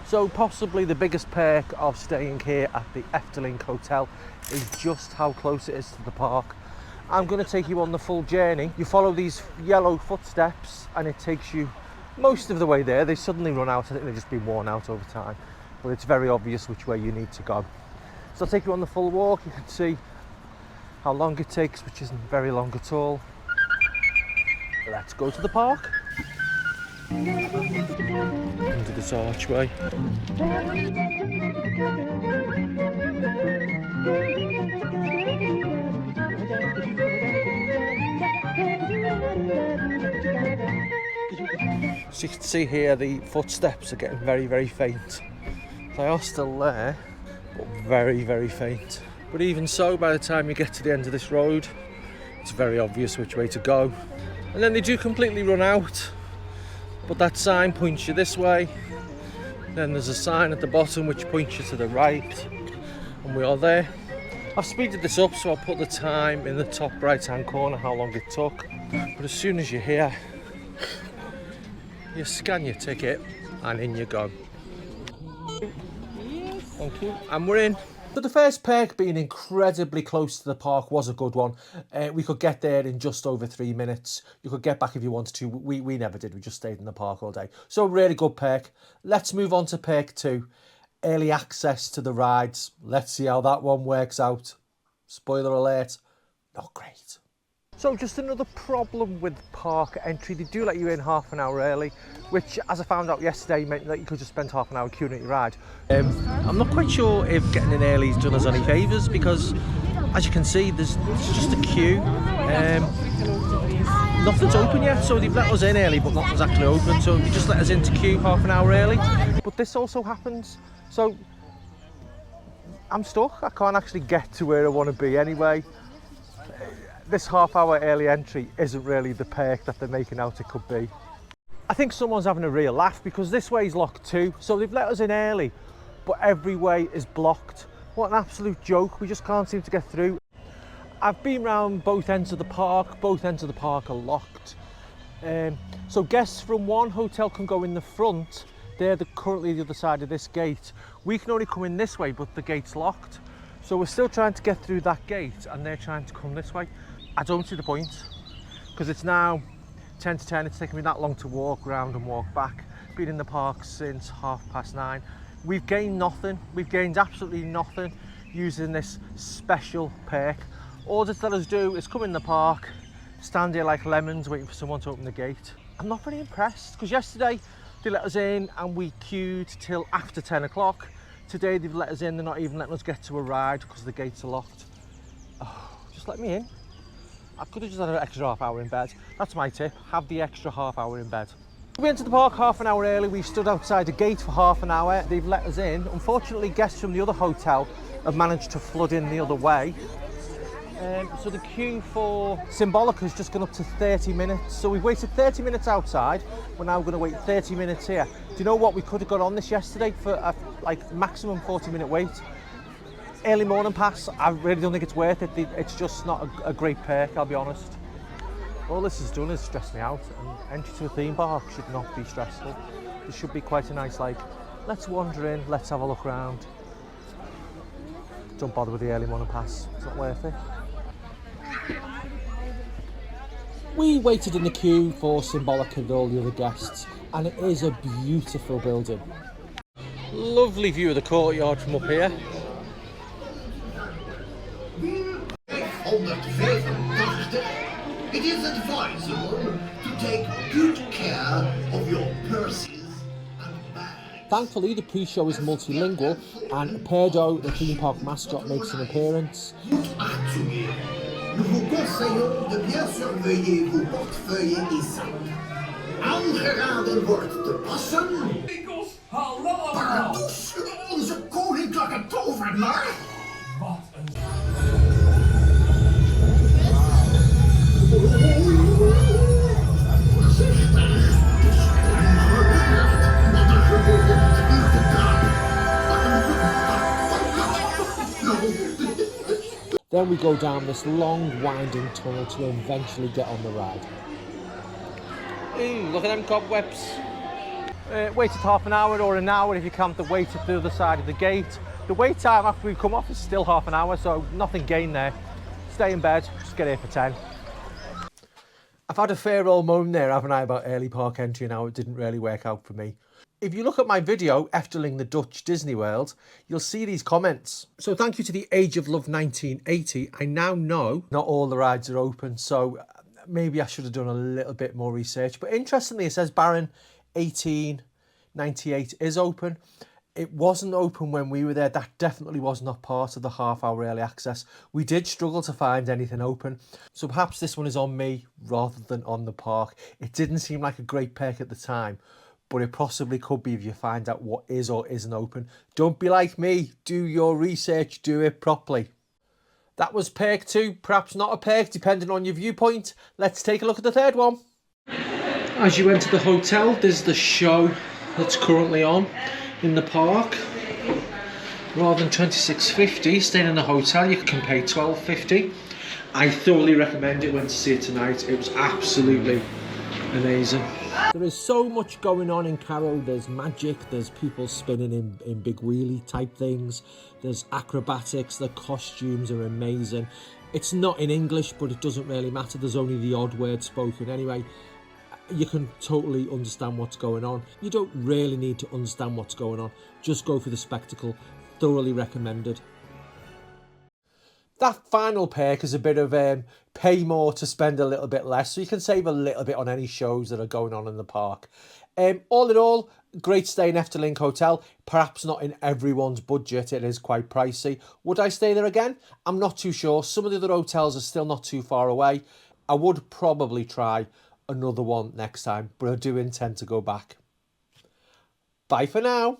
So possibly the biggest perk of staying here at the Efteling Hotel is just how close it is to the park. I'm going to take you on the full journey. You follow these yellow footsteps and it takes you most of the way there. They suddenly run out. I think they've just been worn out over time, but it's very obvious which way you need to go. So I'll take you on the full walk. You can see how long it takes, which isn't very long at all. Let's go to the park. Under this archway. So you can see here the footsteps are getting very, very faint. They are still there, but very, very faint. But even so, by the time you get to the end of this road, it's very obvious which way to go. And then they do completely run out, but that sign points you this way. Then there's a sign at the bottom which points you to the right, and we are there. I've speeded this up, so I'll put the time in the top right hand corner, how long it took. But as soon as you're here, you scan your ticket and in you go. Thank you. And we're in. So the first perk, being incredibly close to the park, was a good one. We could get there in just over 3 minutes. You could get back if you wanted to. We never did. We just stayed in the park all day. So really good perk. Let's move on to perk 2. Early access to the rides. Let's see how that one works out. Spoiler alert, not great. So just another problem with park entry. They do let you in half an hour early, which, as I found out yesterday, meant that you could just spend half an hour queuing at your ride. I'm not quite sure if getting in early has done us any favours, because as you can see, there's just a queue. Nothing's open yet, so they've let us in early, but nothing's actually open. So they just let us into queue half an hour early. But this also happens. So I'm stuck. I can't actually get to where I want to be anyway. This half hour early entry isn't really the perk that they're making out it could be. I think someone's having a real laugh, because this way is locked too. So they've let us in early, but every way is blocked. What an absolute joke. We just can't seem to get through. I've been round both ends of the park. Both ends of the park are locked. So guests from one hotel can go in the front. They're currently the other side of this gate. We can only come in this way, but the gate's locked. So we're still trying to get through that gate, and they're trying to come this way. I don't see the point, because it's now 10 to 10. It's taken me that long to walk round and walk back. Been in the park since 9:30. We've gained nothing. We've gained absolutely nothing using this special perk. All just let us do is come in the park, stand here like lemons waiting for someone to open the gate. I'm not very impressed, because yesterday they let us in and we queued till after 10 o'clock. Today they've let us in, they're not even letting us get to a ride because the gates are locked. Oh, just let me in. I could have just had an extra half hour in bed. That's my tip, have the extra half hour in bed. We entered the park half an hour early. We stood outside the gate for half an hour. They've let us in. Unfortunately, guests from the other hotel have managed to flood in the other way. So the queue for Symbolica has just gone up to 30 minutes. So we've waited 30 minutes outside. We're now going to wait 30 minutes here. Do you know what? We could have got on this yesterday for a maximum 40-minute wait. Early morning pass, I really don't think it's worth it. It's just not a great perk, I'll be honest. All this has done is stress me out, and entry to a theme park should not be stressful. It should be quite a nice, let's wander in, let's have a look around. Don't bother with the early morning pass, it's not worth it. We waited in the queue for Symbolica with all the other guests, and it is a beautiful building. Lovely view of the courtyard from up here. 185. It is advisable to take good care of your purses and bags. Thankfully, the pre-show is multilingual, and Perdo, the theme park mascot, makes an appearance. Atelier. Nous vous conseillons de bien surveiller vos portefeuilles et sacs. Aangeraden wordt te passen. Pardoes, onze koninklijke tovenaar. Wat een... Then we go down this long winding tunnel to eventually get on the ride. Ooh, look at them cobwebs. waited half an hour or an hour if you count the wait at the other side of the gate. The wait time after we come off is still half an hour, so nothing gained there. Stay in bed, just get here for 10. I've had a fair old moan there, haven't I, about early park entry and how it didn't really work out for me. If you look at my video, Efteling, the Dutch Disney World, you'll see these comments. So thank you to the Age of Love 1980. I now know not all the rides are open, so maybe I should have done a little bit more research. But interestingly, it says Baron 1898 is open. It wasn't open when we were there. That definitely was not part of the half-hour early access. We did struggle to find anything open. So perhaps this one is on me rather than on the park. It didn't seem like a great perk at the time, but it possibly could be if you find out what is or isn't open. Don't be like me. Do your research. Do it properly. That was perk 2. Perhaps not a perk, depending on your viewpoint. Let's take a look at the third one. As you enter the hotel, there's the show that's currently on in the park. Rather than $26.50 staying in the hotel, you can pay $12.50. I thoroughly recommend it. Went to see it tonight. It was absolutely amazing. There is so much going on in Carrow. There's magic, there's people spinning in big wheelie type things, there's acrobatics, the costumes are amazing. It's not in English, but it doesn't really matter. There's only the odd word spoken anyway. You can totally understand what's going on. You don't really need to understand what's going on. Just go for the spectacle. Thoroughly recommended. That final perk is a bit of pay more to spend a little bit less, so you can save a little bit on any shows that are going on in the park. All in all, great stay in Efteling Hotel. Perhaps not in everyone's budget. It is quite pricey. Would I stay there again? I'm not too sure. Some of the other hotels are still not too far away. I would probably try another one next time, but I do intend to go back. Bye for now.